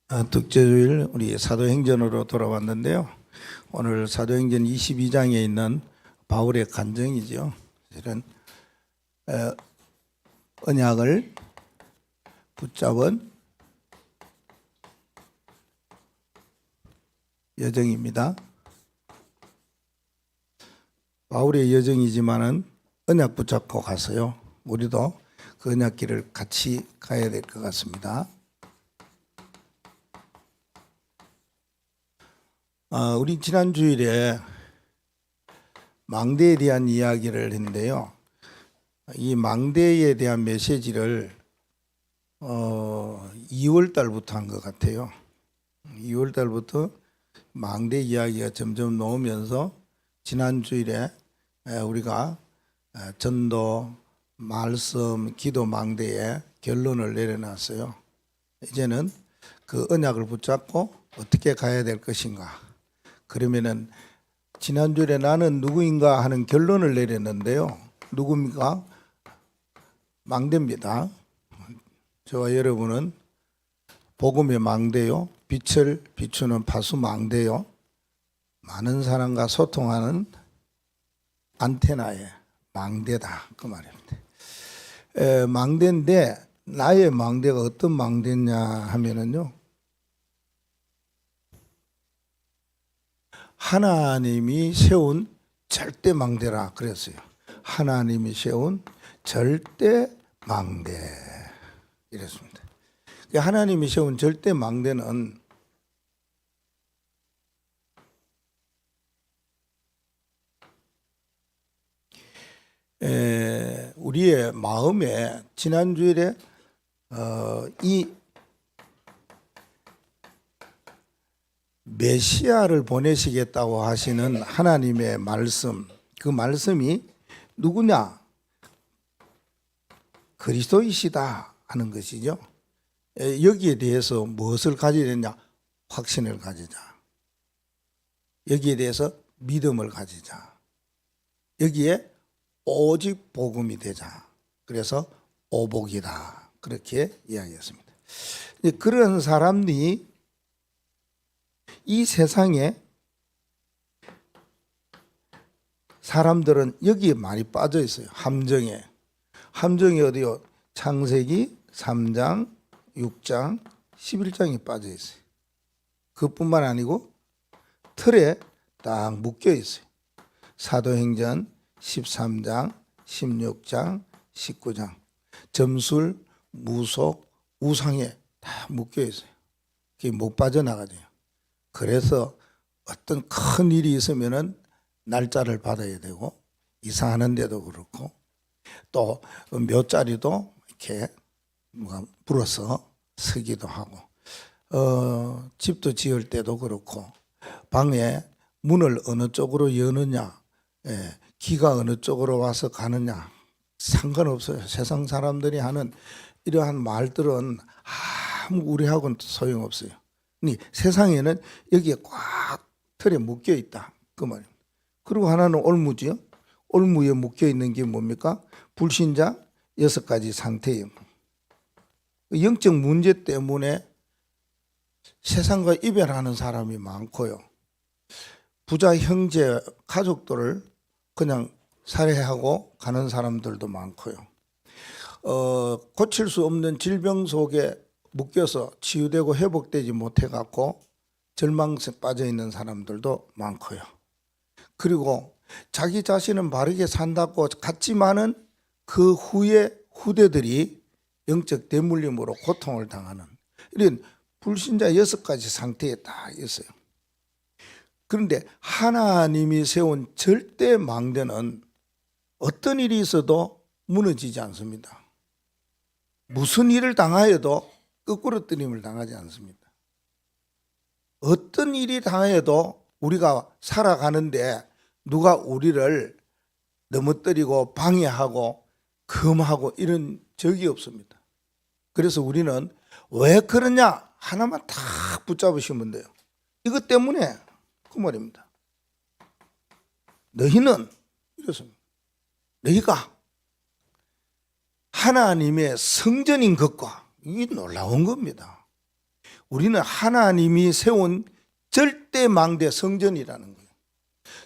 특제주일 우리 사도행전으로 돌아왔는데요. 오늘 사도행전 22장에 있는 바울의 간증이죠. 실은 언약을 붙잡은 여정입니다. 바울의 여정이지만은 언약 붙잡고 갔어요. 우리도 그 언약길을 같이 가야 될 것 같습니다. 우리 지난 주일에 망대에 대한 이야기를 했는데요. 이 망대에 대한 메시지를 2월 달부터 한 것 같아요. 2월 달부터 망대 이야기가 점점 나오면서 지난 주일에 우리가 전도, 말씀, 기도 망대에 결론을 내려놨어요. 이제는 그 언약을 붙잡고 어떻게 가야 될 것인가. 그러면은 지난주에 나는 누구인가 하는 결론을 내렸는데요. 누굽니까? 망대입니다. 저와 여러분은 복음의 망대요. 빛을 비추는 파수 망대요. 많은 사람과 소통하는 안테나의 망대다. 그 말입니다. 망대인데 나의 망대가 어떤 망대냐 하면은요. 하나님이 세운 절대 망대라 그랬어요. 하나님이 세운 절대 망대 이랬습니다. 하나님이 세운 절대 망대는 우리의 마음에 지난주일에 이 메시아를 보내시겠다고 하시는 하나님의 말씀, 그 말씀이 누구냐? 그리스도이시다 하는 것이죠. 여기에 대해서 무엇을 가져야 되냐? 확신을 가지자. 여기에 대해서 믿음을 가지자. 여기에 오직 복음이 되자. 그래서 오복이다. 그렇게 이야기했습니다. 그런 사람들이 이 세상에 사람들은 여기에 많이 빠져 있어요. 함정에. 함정이 어디요? 창세기 3장, 6장, 11장에 빠져 있어요. 그뿐만 아니고 틀에 딱 묶여 있어요. 사도행전 13장, 16장, 19장. 점술, 무속, 우상에 다 묶여 있어요. 그게 못 빠져나가죠. 그래서 어떤 큰 일이 있으면은 날짜를 받아야 되고 이사하는 데도 그렇고 또 묘자리도 이렇게 불어서 서기도 하고 집도 지을 때도 그렇고 방에 문을 어느 쪽으로 여느냐 기가 어느 쪽으로 와서 가느냐 상관없어요. 세상 사람들이 하는 이러한 말들은 아무 우리하고는 소용없어요. 세상에는 여기에 꽉 틀에 묶여 있다. 그 말입니다. 그리고 하나는 올무지요. 올무에 묶여 있는 게 뭡니까? 불신자 6가지 상태예요. 영적 문제 때문에 세상과 이별하는 사람이 많고요. 부자 형제 가족들을 그냥 살해하고 가는 사람들도 많고요. 고칠 수 없는 질병 속에 묶여서 치유되고 회복되지 못해갖고 절망에 빠져 있는 사람들도 많고요. 그리고 자기 자신은 바르게 산다고 같지만은 그 후에 후대들이 영적 대물림으로 고통을 당하는 이런 불신자 6가지 상태에 다 있어요. 그런데 하나님이 세운 절대 망대는 어떤 일이 있어도 무너지지 않습니다. 무슨 일을 당하여도 거꾸로뜨림을 당하지 않습니다. 어떤 일이 당해도 우리가 살아가는데 누가 우리를 넘어뜨리고 방해하고 금하고 이런 적이 없습니다. 그래서 우리는 왜 그러냐 하나만 딱 붙잡으시면 돼요. 이것 때문에 그 말입니다. 너희는 이렇습니다. 너희가 하나님의 성전인 것과 이게 놀라운 겁니다. 우리는 하나님이 세운 절대망대 성전이라는 거예요.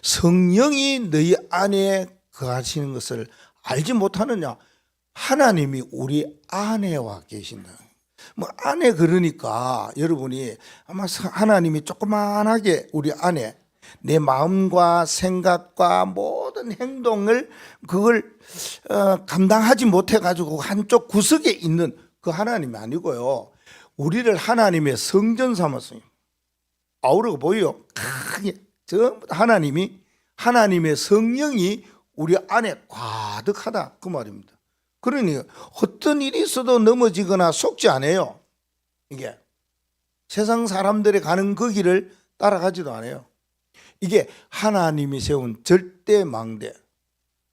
성령이 너희 안에 거하시는 것을 알지 못하느냐? 하나님이 우리 안에 와 계신다. 뭐 안에 그러니까 여러분이 아마 하나님이 조그만하게 우리 안에 내 마음과 생각과 모든 행동을 그걸 감당하지 못해 가지고 한쪽 구석에 있는 그 하나님이 아니고요. 우리를 하나님의 성전 삼았어요. 아우라가 보여요. 크게 전부 다 하나님의 성령이 우리 안에 가득하다 그 말입니다. 그러니 어떤 일이 있어도 넘어지거나 속지 않아요. 이게 세상 사람들이 가는 그 길을 따라가지도 않아요. 이게 하나님이 세운 절대 망대,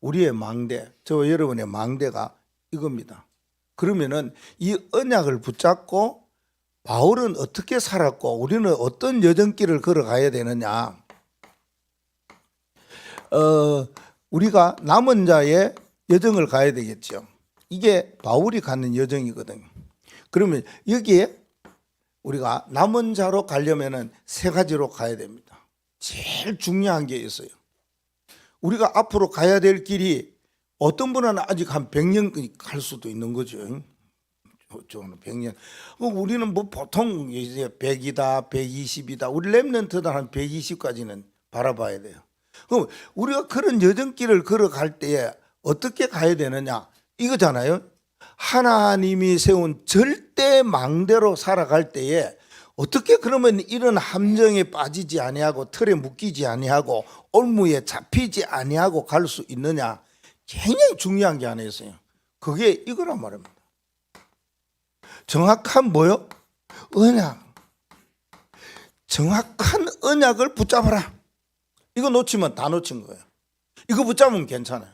우리의 망대, 저 여러분의 망대가 이겁니다. 그러면은 이 언약을 붙잡고 바울은 어떻게 살았고 우리는 어떤 여정길을 걸어가야 되느냐? 우리가 남은 자의 여정을 가야 되겠죠. 이게 바울이 가는 여정이거든요. 그러면 여기에 우리가 남은 자로 가려면은 세 가지로 가야 됩니다. 제일 중요한 게 있어요. 우리가 앞으로 가야 될 길이 어떤 분은 아직 한 100년 갈 수도 있는 거죠. 100년. 우리는 뭐 보통 이제 100이다, 120이다. 우리 렘넌트들 한 120까지는 바라봐야 돼요. 그럼 우리가 그런 여정길을 걸어갈 때에 어떻게 가야 되느냐? 이거잖아요. 하나님이 세운 절대 망대로 살아갈 때에 어떻게 그러면 이런 함정에 빠지지 아니하고 틀에 묶이지 아니하고 올무에 잡히지 아니하고 갈 수 있느냐? 굉장히 중요한 게 하나 있어요. 그게 이거란 말입니다. 정확한 뭐요? 언약. 정확한 언약을 붙잡아라. 이거 놓치면 다 놓친 거예요. 이거 붙잡으면 괜찮아요.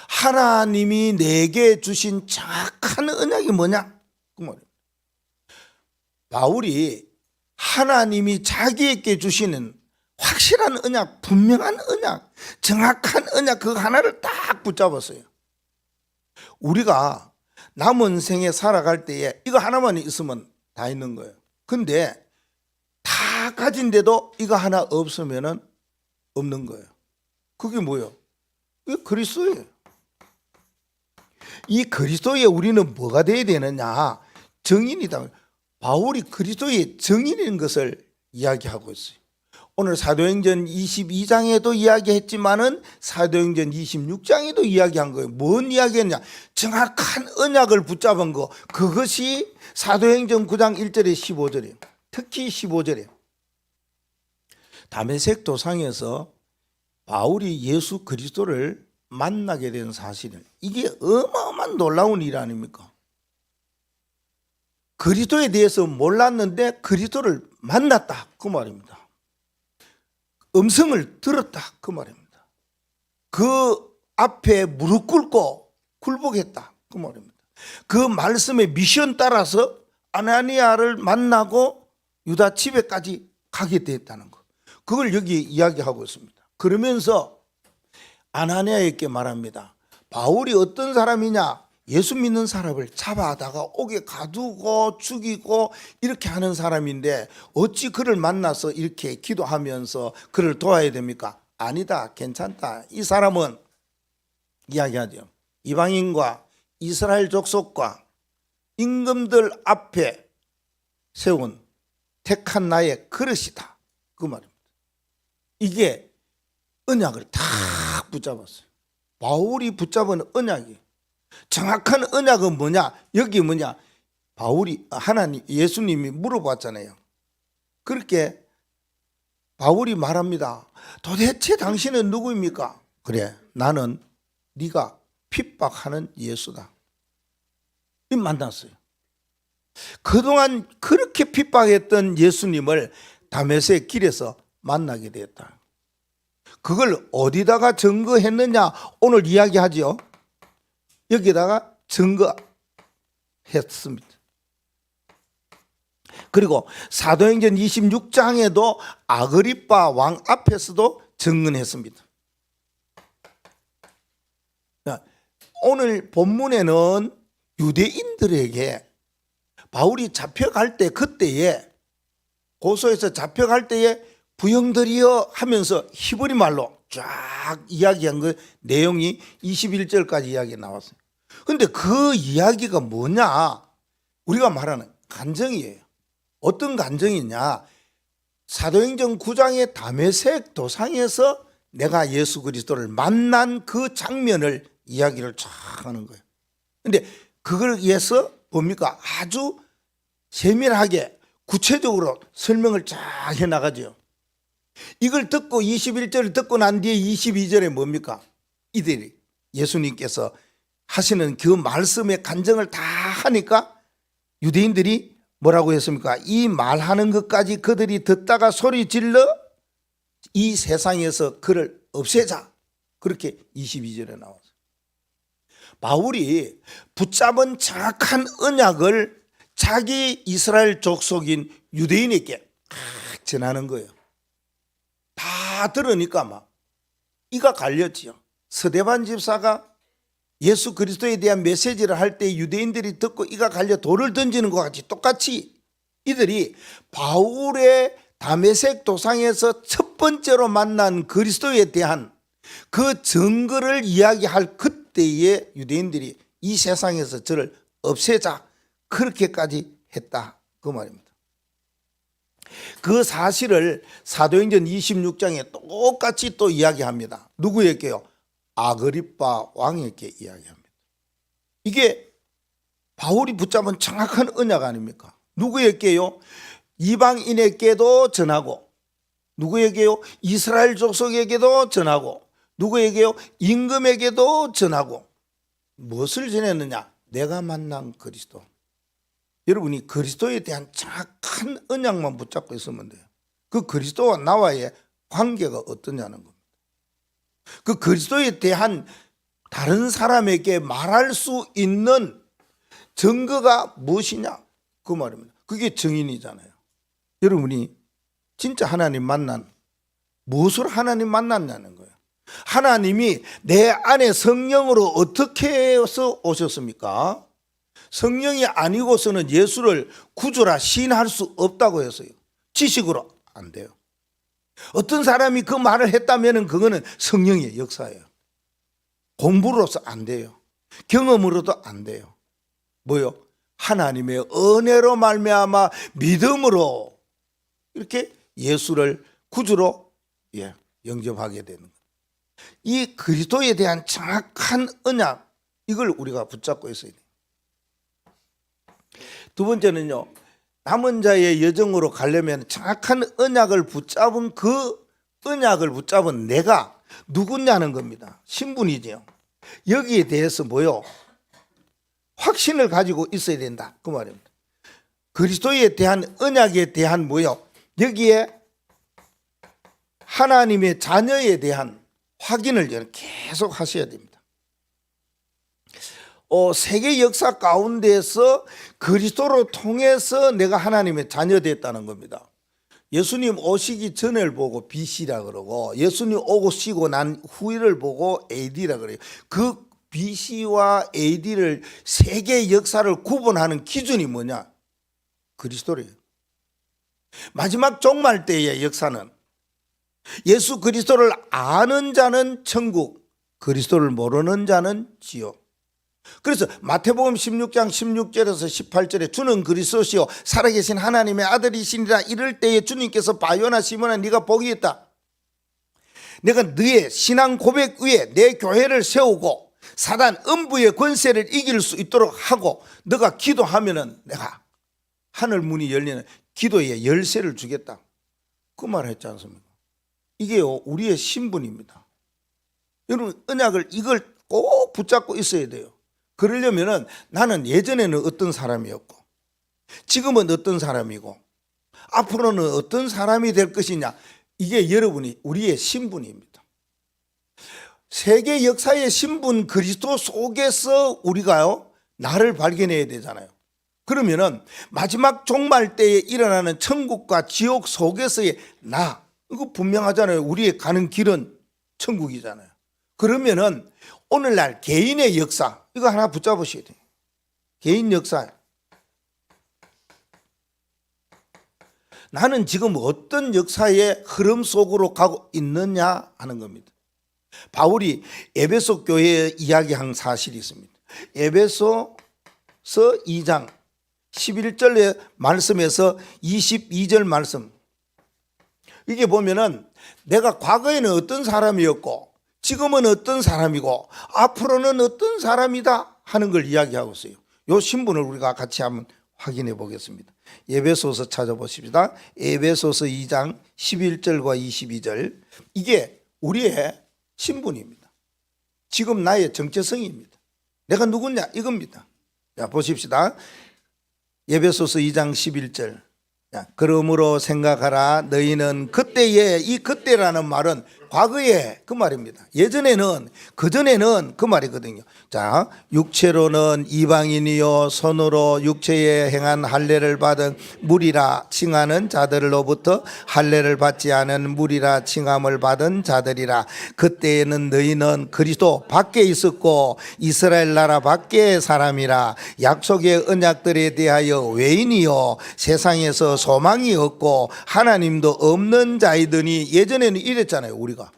하나님이 내게 주신 정확한 언약이 뭐냐? 그 말이에요. 바울이 하나님이 자기에게 주시는 확실한 언약, 분명한 언약, 정확한 언약 그 하나를 딱 붙잡았어요. 우리가 남은 생에 살아갈 때에 이거 하나만 있으면 다 있는 거예요. 근데 다 가진데도 이거 하나 없으면은 없는 거예요. 그게 뭐예요? 그게 그리스도예요. 이 그리스도에 우리는 뭐가 돼야 되느냐? 정인이다. 바울이 그리스도의 정인인 것을 이야기하고 있어요. 오늘 사도행전 22장에도 이야기했지만은 사도행전 26장에도 이야기한 거예요. 뭔 이야기했냐? 정확한 언약을 붙잡은 거. 그것이 사도행전 9장 1절에 15절이에요. 특히 15절에 다메섹 도상에서 바울이 예수 그리스도를 만나게 된 사실은 이게 어마어마한 놀라운 일 아닙니까? 그리스도에 대해서 몰랐는데 그리스도를 만났다 그 말입니다. 음성을 들었다 그 말입니다. 그 앞에 무릎 꿇고 굴복했다 그 말입니다. 그 말씀의 미션 따라서 아나니아를 만나고 유다 집에까지 가게 되었다는 것. 그걸 여기 이야기하고 있습니다. 그러면서 아나니아에게 말합니다. 바울이 어떤 사람이냐? 예수 믿는 사람을 잡아다가 옥에 가두고 죽이고 이렇게 하는 사람인데 어찌 그를 만나서 이렇게 기도하면서 그를 도와야 됩니까? 아니다, 괜찮다. 이 사람은 이야기하죠. 이방인과 이스라엘 족속과 임금들 앞에 세운 택한 나의 그릇이다. 그 말입니다. 이게 언약을 다 붙잡았어요. 바울이 붙잡은 언약이 정확한 언약은 뭐냐? 여기 뭐냐? 바울이 하나님 예수님이 물어봤잖아요. 그렇게 바울이 말합니다. 도대체 당신은 누구입니까? 그래, 나는 네가 핍박하는 예수다. 이 만났어요. 그동안 그렇게 핍박했던 예수님을 다메섹 길에서 만나게 되었다. 그걸 어디다가 증거했느냐? 오늘 이야기하죠. 여기다가 증거했습니다. 그리고 사도행전 26장에도 아그리빠 왕 앞에서도 증언했습니다. 오늘 본문에는 유대인들에게 바울이 잡혀갈 때 그때에 고소해서 잡혀갈 때에 부형들이여 하면서 히브리 말로 쫙 이야기한 그 내용이 21절까지 이야기 나왔어요. 근데 그 이야기가 뭐냐? 우리가 말하는 간증이에요. 어떤 간증이냐? 사도행전 9장의 다메섹 도상에서 내가 예수 그리스도를 만난 그 장면을 이야기를 쫙 하는 거예요. 근데 그걸 위해서 뭡니까? 아주 세밀하게 구체적으로 설명을 쫙 해나가죠. 이걸 듣고 21절을 듣고 난 뒤에 22절에 뭡니까? 이들이 예수님께서 하시는 그 말씀의 간증을 다 하니까 유대인들이 뭐라고 했습니까? 이 말하는 것까지 그들이 듣다가 소리 질러 이 세상에서 그를 없애자. 그렇게 22절에 나왔어요. 바울이 붙잡은 정확한 언약을 자기 이스라엘 족속인 유대인에게 전하는 거예요. 다 들으니까 막 이가 갈렸지요. 스데반 집사가 예수 그리스도에 대한 메시지를 할 때 유대인들이 듣고 이가 갈려 돌을 던지는 것 같이 똑같이 이들이 바울의 다메섹 도상에서 첫 번째로 만난 그리스도에 대한 그 증거를 이야기할 그때에 유대인들이 이 세상에서 저를 없애자 그렇게까지 했다 그 말입니다. 그 사실을 사도행전 26장에 똑같이 또 이야기합니다. 누구에게요? 아그리빠 왕에게 이야기합니다. 이게 바울이 붙잡은 정확한 언약 아닙니까? 누구에게요? 이방인에게도 전하고, 누구에게요? 이스라엘 족속에게도 전하고, 누구에게요? 임금에게도 전하고. 무엇을 전했느냐? 내가 만난 그리스도. 여러분이 그리스도에 대한 정확한 언약만 붙잡고 있으면 돼요. 그 그리스도와 나와의 관계가 어떠냐는 겁니다. 그 그리스도에 대한 다른 사람에게 말할 수 있는 증거가 무엇이냐? 그 말입니다. 그게 증인이잖아요. 여러분이 진짜 하나님 만난, 무엇으로 하나님 만났냐는 거예요. 하나님이 내 안에 성령으로 어떻게 해서 오셨습니까? 성령이 아니고서는 예수를 구주라 시인할 수 없다고 했어요. 지식으로 안 돼요. 어떤 사람이 그 말을 했다면 그거는 성령의 역사예요. 공부로서 안 돼요. 경험으로도 안 돼요. 뭐요? 하나님의 은혜로 말미암아 믿음으로 이렇게 예수를 구주로 영접하게 되는 거예요. 이 그리스도에 대한 정확한 언약, 이걸 우리가 붙잡고 있어야 돼요. 두 번째는요, 남은 자의 여정으로 가려면 정확한 언약을 붙잡은 그 언약을 붙잡은 내가 누구냐는 겁니다. 신분이죠. 여기에 대해서 뭐요? 확신을 가지고 있어야 된다 그 말입니다. 그리스도에 대한 언약에 대한 뭐요? 여기에 하나님의 자녀에 대한 확인을 계속 하셔야 됩니다. 세계 역사 가운데서 그리스도로 통해서 내가 하나님의 자녀됐다는 겁니다. 예수님 오시기 전을 보고 BC라 그러고 예수님 오시고 난 후를 보고 AD라 그래요. 그 BC와 AD를 세계 역사를 구분하는 기준이 뭐냐? 그리스도래요. 마지막 종말 때의 역사는 예수 그리스도를 아는 자는 천국, 그리스도를 모르는 자는 지옥. 그래서 마태복음 16장 16절에서 18절에 주는 그리스도시요 살아계신 하나님의 아들이시니라 이럴 때에 주님께서 바요나 시몬아 네가 복이 있다. 내가 너의 신앙 고백 위에 내 교회를 세우고 사단 음부의 권세를 이길 수 있도록 하고 너가 기도하면은 내가 하늘 문이 열리는 기도의 열쇠를 주겠다. 그 말 했지 않습니까? 이게요 우리의 신분입니다. 여러분 언약을 이걸 꼭 붙잡고 있어야 돼요. 그러려면은 나는 예전에는 어떤 사람이었고 지금은 어떤 사람이고 앞으로는 어떤 사람이 될 것이냐, 이게 여러분이 우리의 신분입니다. 세계 역사의 신분 그리스도 속에서 우리가요 나를 발견해야 되잖아요. 그러면은 마지막 종말 때에 일어나는 천국과 지옥 속에서의 나, 이거 분명하잖아요. 우리의 가는 길은 천국이잖아요. 그러면은 오늘날 개인의 역사, 이거 하나 붙잡으셔야 돼요. 개인 역사. 나는 지금 어떤 역사의 흐름 속으로 가고 있느냐 하는 겁니다. 바울이 에베소 교회에 이야기한 사실이 있습니다. 에베소서 2장 11절의 말씀에서 22절 말씀, 이게 보면은 내가 과거에는 어떤 사람이었고 지금은 어떤 사람이고 앞으로는 어떤 사람이다 하는 걸 이야기하고 있어요. 이 신분을 우리가 같이 한번 확인해 보겠습니다. 에베소서 찾아보십시다. 에베소서 2장 11절과 22절, 이게 우리의 신분입니다. 지금 나의 정체성입니다. 내가 누구냐 이겁니다. 자, 보십시다. 에베소서 2장 11절. 그러므로 생각하라. 너희는 그때에, 이 그때라는 말은 과거에 그 말입니다. 예전에는, 그전에는 그 말이거든요. 자, 육체로는 이방인이요 손으로 육체에 행한 할례를 받은 무리라 칭하는 자들로부터 할례를 받지 않은 무리라 칭함을 받은 자들이라. 그때에는 너희는 그리스도 밖에 있었고 이스라엘 나라 밖의 사람이라. 약속의 언약들에 대하여 외인이요 세상에서 소망이 없고 하나님도 없는 자이더니. 예전에는 이랬잖아요. 우리가,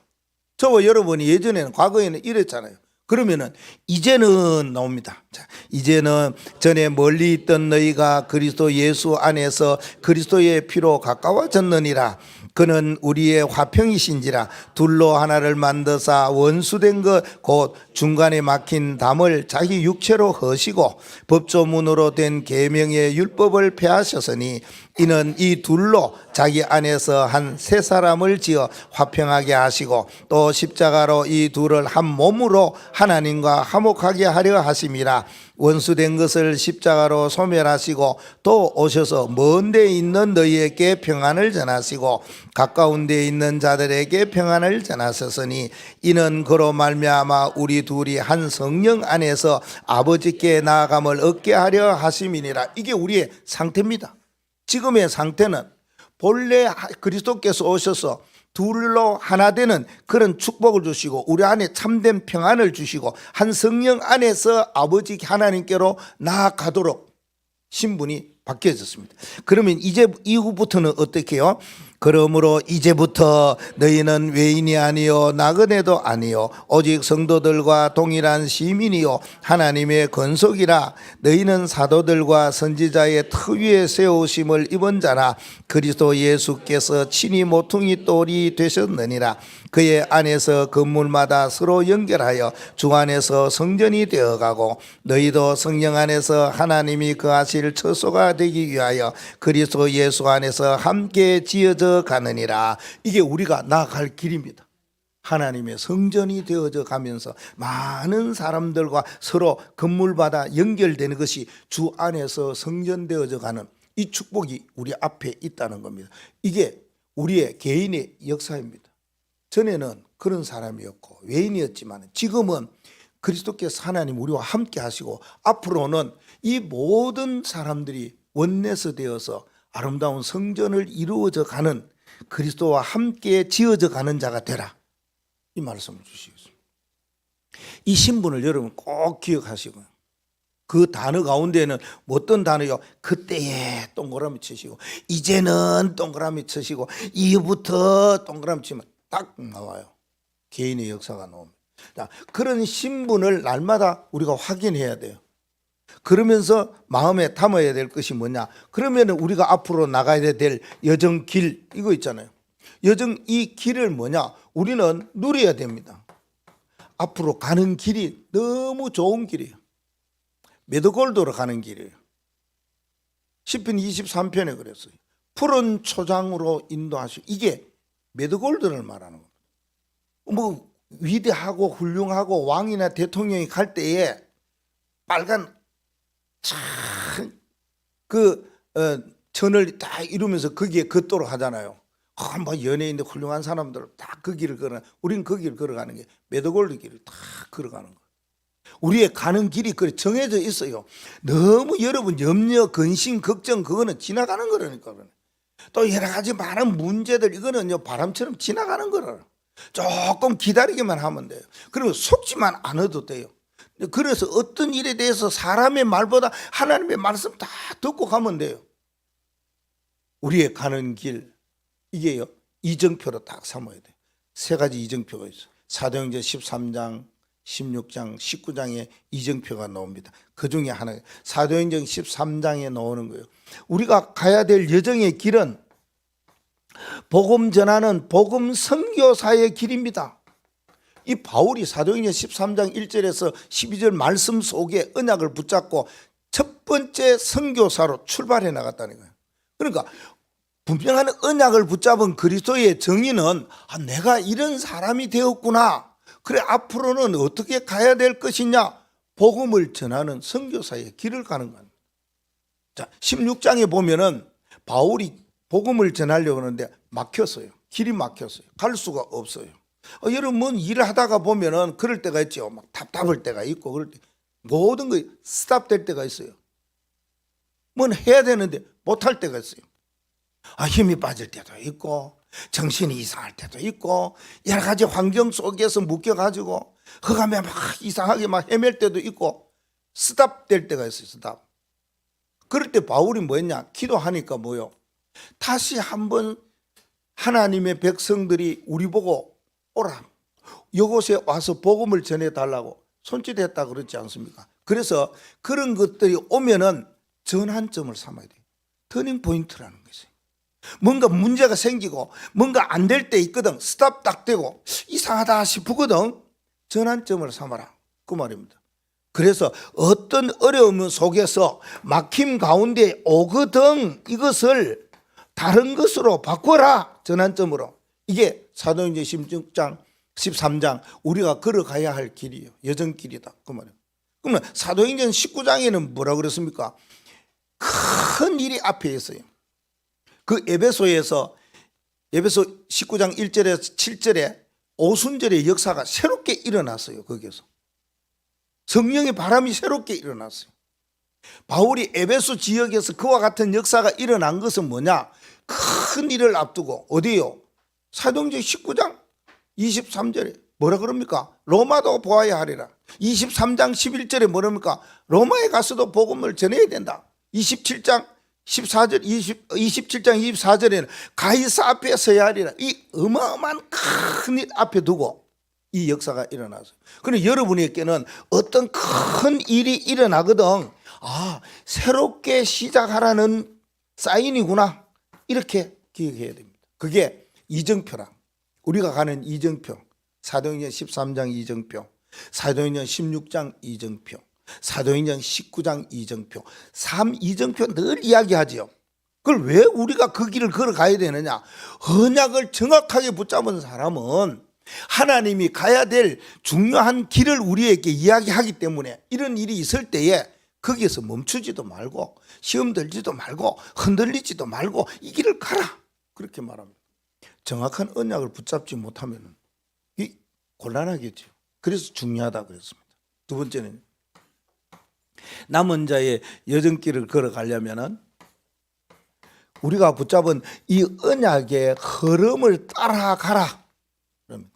저와 여러분이 예전에는, 과거에는 이랬잖아요. 그러면은 이제는 나옵니다. 자, 이제는 전에 멀리 있던 너희가 그리스도 예수 안에서 그리스도의 피로 가까워졌느니라. 그는 우리의 화평이신지라. 둘로 하나를 만드사 원수된 것 곧 중간에 막힌 담을 자기 육체로 허시고 법조문으로 된 계명의 율법을 폐하셨으니 이는 이 둘로 자기 안에서 한 세 사람을 지어 화평하게 하시고 또 십자가로 이 둘을 한 몸으로 하나님과 화목하게 하려 하심이라. 원수된 것을 십자가로 소멸하시고 또 오셔서 먼 데 있는 너희에게 평안을 전하시고 가까운 데 있는 자들에게 평안을 전하셨으니 이는 그로 말미암아 우리 둘이 한 성령 안에서 아버지께 나아감을 얻게 하려 하심이니라. 이게 우리의 상태입니다. 지금의 상태는 본래 그리스도께서 오셔서 둘로 하나 되는 그런 축복을 주시고 우리 안에 참된 평안을 주시고 한 성령 안에서 아버지 하나님께로 나아가도록 신분이 바뀌어졌습니다. 그러면 이제 이후부터는 어떻게 해요? 그러므로 이제부터 너희는 외인이 아니요 나그네도 아니요 오직 성도들과 동일한 시민이요 하나님의 건속이라. 너희는 사도들과 선지자의 터 위에 세우심을 입은 자라. 그리스도 예수께서 친히 모퉁이 돌이 되셨느니라. 그의 안에서 건물마다 서로 연결하여 주 안에서 성전이 되어가고 너희도 성령 안에서 하나님이 거하실 처소가 되기 위하여 그리스도 예수 안에서 함께 지어져 가느니라. 이게 우리가 나아갈 길입니다. 하나님의 성전이 되어져 가면서 많은 사람들과 서로 건물마다 연결되는 것이 주 안에서 성전되어져 가는 이 축복이 우리 앞에 있다는 겁니다. 이게 우리의 개인의 역사입니다. 전에는 그런 사람이었고 외인이었지만 지금은 그리스도께서 하나님 우리와 함께 하시고 앞으로는 이 모든 사람들이 원내서 되어서 아름다운 성전을 이루어져 가는 그리스도와 함께 지어져 가는 자가 되라, 이 말씀을 주시겠습니다. 이 신분을 여러분 꼭 기억하시고요. 그 단어 가운데는 어떤 단어요? 그때에 동그라미 치시고 이제는 동그라미 치시고 이후부터 동그라미 치면 딱 나와요. 개인의 역사가 나옵니다. 자, 그런 신분을 날마다 우리가 확인해야 돼요. 그러면서 마음에 담아야 될 것이 뭐냐? 그러면 우리가 앞으로 나가야 될 여정 길, 이거 있잖아요. 여정, 이 길을 뭐냐? 우리는 누려야 됩니다. 앞으로 가는 길이 너무 좋은 길이에요. 메드골도로 가는 길이에요. 시편 23편에 그랬어요. 푸른 초장으로 인도하시고, 이게 메드골드를 말하는 겁니다. 뭐 위대하고 훌륭하고 왕이나 대통령이 갈 때에 빨간 천을 딱 이루면서 거기에 걷도록 하잖아요. 뭐 연예인들 훌륭한 사람들 다 그 길을 걸어. 우리는 그 길을 걸어가는 게 메드골드 길을 다 걸어가는 거예요. 우리의 가는 길이 그래 정해져 있어요. 너무 여러분 염려, 근심, 걱정 그거는 지나가는 거라니까. 또 여러 가지 많은 문제들 이거는요 바람처럼 지나가는 거라. 조금 기다리기만 하면 돼요. 그리고 속지만 않아도 돼요. 그래서 어떤 일에 대해서 사람의 말보다 하나님의 말씀 다 듣고 가면 돼요. 우리의 가는 길, 이게요, 이정표로 딱 삼아야 돼요. 세 가지 이정표가 있어요. 사도행전 13장, 16장, 19장에 이정표가 나옵니다. 그 중에 하나, 사도행전 13장에 나오는 거예요. 우리가 가야 될 여정의 길은 복음 전하는 복음 선교사의 길입니다. 이 바울이 사도행전 13장 1절에서 12절 말씀 속에 언약을 붙잡고 첫 번째 선교사로 출발해 나갔다는 거예요. 그러니까 분명한 언약을 붙잡은 그리스도의 정의는 내가 이런 사람이 되었구나. 그래, 앞으로는 어떻게 가야 될 것이냐? 복음을 전하는 선교사의 길을 가는 겁니다. 자, 16장에 보면은 바울이 복음을 전하려고 하는데 막혔어요. 길이 막혔어요. 갈 수가 없어요. 여러분 일을 하다가 보면은 그럴 때가 있죠. 막 답답할 때가 있고 그럴 때 모든 거 스탑될 때가 있어요. 뭔 해야 되는데 못할 때가 있어요. 힘이 빠질 때도 있고 정신이 이상할 때도 있고 여러 가지 환경 속에서 묶여가지고 허감에 막 이상하게 막 헤맬 때도 있고 스탑될 때가 있어요. 스탑. 그럴 때 바울이 뭐 했냐? 기도하니까 뭐요? 다시 한번 하나님의 백성들이 우리 보고 오라, 이곳에 와서 복음을 전해달라고 손짓했다 그렇지 않습니까? 그래서 그런 것들이 오면은 전환점을 삼아야 돼요. 터닝 포인트라는 것이. 뭔가 문제가 생기고 뭔가 안 될 때 있거든. 스탑 딱 되고 이상하다 싶거든. 전환점을 삼아라, 그 말입니다. 그래서 어떤 어려움 속에서 막힘 가운데 오거든 이것을 다른 것으로 바꿔라, 전환점으로. 이게 사도행전 16장 13장 우리가 걸어가야 할 길이에요. 여정길이다, 그 말이에요. 그러면 사도행전 19장에는 뭐라 그랬습니까? 큰 일이 앞에 있어요. 그 에베소에서 에베소 19장 1절에서 7절에 오순절의 역사가 새롭게 일어났어요. 거기에서 성령의 바람이 새롭게 일어났어요. 바울이 에베소 지역에서 그와 같은 역사가 일어난 것은 뭐냐? 큰 일을 앞두고 어디요? 사도행전 19장 23절에 뭐라 그럽니까? 로마도 보아야 하리라. 23장 11절에 뭐랍니까? 로마에 가서도 복음을 전해야 된다. 27장 14절 27장 24절에는 가이사 앞에 서야 하리라. 이 어마어마한 큰 일 앞에 두고 이 역사가 일어났어요. 그런데 여러분에게는 어떤 큰 일이 일어나거든. 새롭게 시작하라는 사인이구나, 이렇게 기억해야 됩니다. 그게 이정표라. 우리가 가는 이정표. 사도행전 13장 이정표, 사도행전 16장 이정표, 사도행전 19장 이정표, 3이정표 늘 이야기하지요. 그걸 왜 우리가 그 길을 걸어가야 되느냐? 언약을 정확하게 붙잡은 사람은 하나님이 가야 될 중요한 길을 우리에게 이야기하기 때문에 이런 일이 있을 때에 거기에서 멈추지도 말고 시험 들지도 말고 흔들리지도 말고 이 길을 가라, 그렇게 말합니다. 정확한 언약을 붙잡지 못하면 곤란하겠죠. 그래서 중요하다 그랬습니다. 두 번째는 남은 자의 여정길을 걸어가려면 우리가 붙잡은 이 언약의 흐름을 따라가라 그럽니다.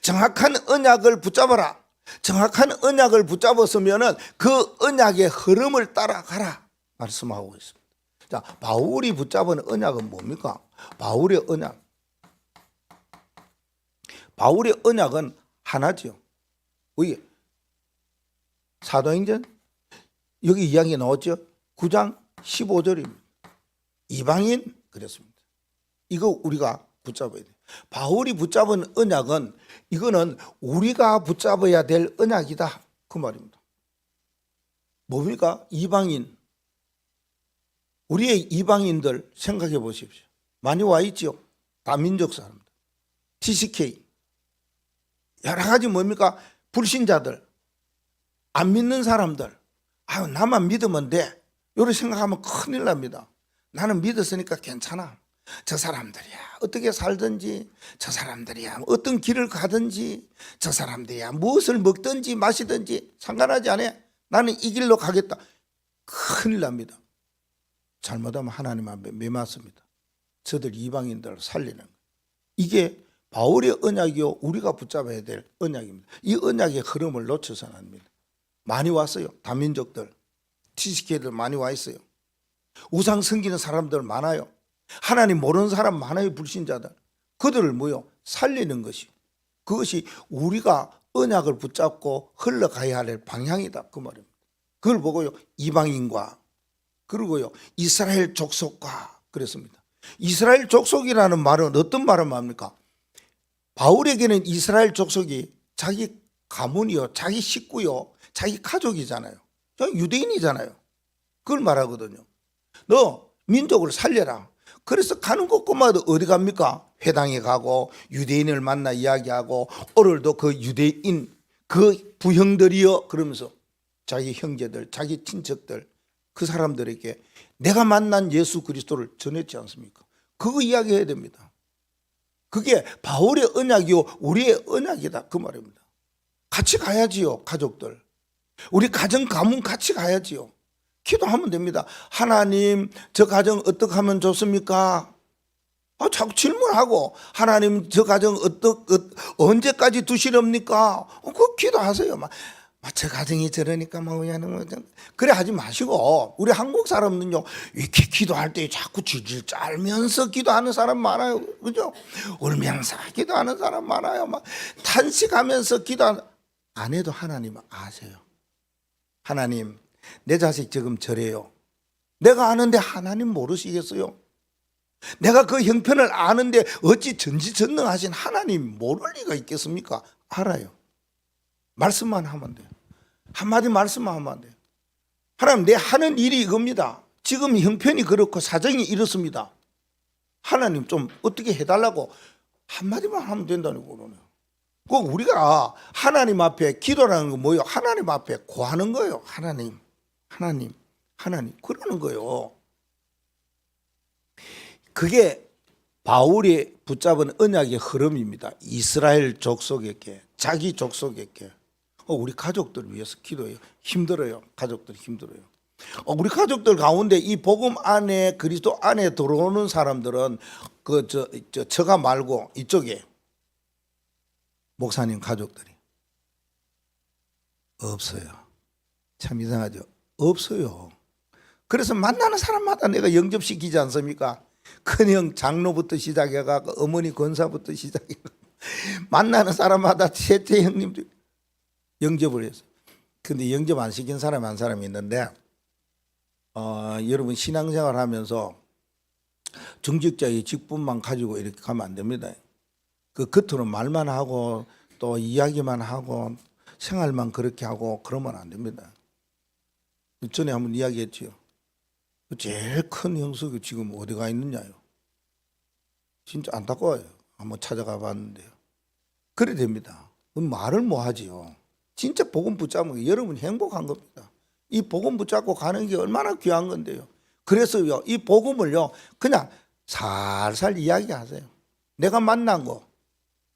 정확한 언약을 붙잡아라. 정확한 언약을 붙잡았으면 그 언약의 흐름을 따라가라 말씀하고 있습니다. 자, 바울이 붙잡은 언약은 뭡니까? 바울의 언약은 하나지요. 왜? 사도행전 여기 이야기 나왔죠. 9장 15절입니다. 이방인 그랬습니다. 이거 우리가 붙잡아야 돼요. 바울이 붙잡은 언약은 이거는 우리가 붙잡아야 될 언약이다, 그 말입니다. 뭡니까? 이방인. 우리의 이방인들 생각해 보십시오. 많이 와 있죠. 다민족 사람들, TCK, 여러 가지 뭡니까? 불신자들, 안 믿는 사람들. 나만 믿으면 돼, 이렇게 생각하면 큰일 납니다. 나는 믿었으니까 괜찮아. 저 사람들이야 어떻게 살든지, 저 사람들이야 어떤 길을 가든지, 저 사람들이야 무엇을 먹든지 마시든지 상관하지 않아. 나는 이 길로 가겠다. 큰일 납니다. 잘못하면 하나님 앞에 매맞습니다. 저들 이방인들을 살리는 거. 이게 바울의 언약이요, 우리가 붙잡아야 될 언약입니다. 이 언약의 흐름을 놓쳐서는 안 됩니다. 많이 왔어요. 다민족들, TCK들 많이 와 있어요. 우상 섬기는 사람들 많아요. 하나님 모르는 사람 많아요. 불신자들. 그들을 살리는 것이, 그것이 우리가 언약을 붙잡고 흘러가야 할 방향이다, 그 말입니다. 그걸 보고요, 이방인과 그리고요 이스라엘 족속과 그랬습니다. 이스라엘 족속이라는 말은 어떤 말을 합니까? 바울에게는 이스라엘 족속이 자기 가문이요, 자기 식구요, 자기 가족이잖아요. 유대인이잖아요. 그걸 말하거든요. 너 민족을 살려라. 그래서 가는 곳곳마다 어디 갑니까? 회당에 가고 유대인을 만나 이야기하고, 오늘도 그 유대인 그 부형들이여 그러면서 자기 형제들, 자기 친척들, 그 사람들에게 내가 만난 예수 그리스도를 전했지 않습니까? 그거 이야기해야 됩니다. 그게 바울의 언약이요 우리의 언약이다, 그 말입니다. 같이 가야지요. 가족들, 우리 가정 가문 같이 가야지요. 기도하면 됩니다. 하나님, 저 가정 어떻게 하면 좋습니까? 자꾸 질문하고, 하나님 저 가정 언제까지 두시렵니까? 그거 기도하세요. 저 가정이 저러니까 그래 하지 마시고, 우리 한국 사람은요 이렇게 기도할 때 자꾸 질질 짤면서 기도하는 사람 많아요. 그죠? 울면서 기도하는 사람 많아요. 탄식하면서 기도 안 해도 하나님은 아세요. 하나님, 내 자식 지금 저래요. 내가 아는데 하나님 모르시겠어요? 내가 그 형편을 아는데 어찌 전지전능하신 하나님 모를 리가 있겠습니까? 알아요. 말씀만 하면 돼요. 한마디 말씀만 하면 돼요. 하나님, 내 하는 일이 이겁니다. 지금 형편이 그렇고 사정이 이렇습니다. 하나님 좀 어떻게 해달라고 한마디만 하면 된다는 거로요. 그 우리가 하나님 앞에 기도라는 건 뭐예요? 하나님 앞에 구하는 거예요. 하나님 그러는 거예요. 그게 바울이 붙잡은 언약의 흐름입니다. 이스라엘 족속에게, 자기 족속에게, 우리 가족들을 위해서 기도해요. 힘들어요. 가족들이 힘들어요. 우리 가족들 가운데 이 복음 안에, 그리스도 안에 들어오는 사람들은 저가 말고 이쪽에 목사님 가족들이 없어요. 참 이상하죠. 없어요. 그래서 만나는 사람마다 내가 영접시키지 않습니까? 큰형 장로부터 시작해가고 어머니 권사부터 시작해가고 만나는 사람마다 셋째 형님들 영접을 했어요. 근데 영접 안 시킨 사람이 한 사람이 있는데, 여러분 신앙생활 하면서 정직자의 직분만 가지고 이렇게 가면 안 됩니다. 그 겉으로 말만 하고 또 이야기만 하고 생활만 그렇게 하고 그러면 안 됩니다. 전에 한번 이야기했지요. 제일 큰 형석이 지금 어디가 있느냐요. 진짜 안타까워요. 한번 찾아가 봤는데요. 그래 됩니다. 말을 뭐 하지요. 진짜 복음 붙잡으면 여러분 행복한 겁니다. 이 복음 붙잡고 가는 게 얼마나 귀한 건데요. 그래서요, 이 복음을요 그냥 살살 이야기하세요. 내가 만난 거,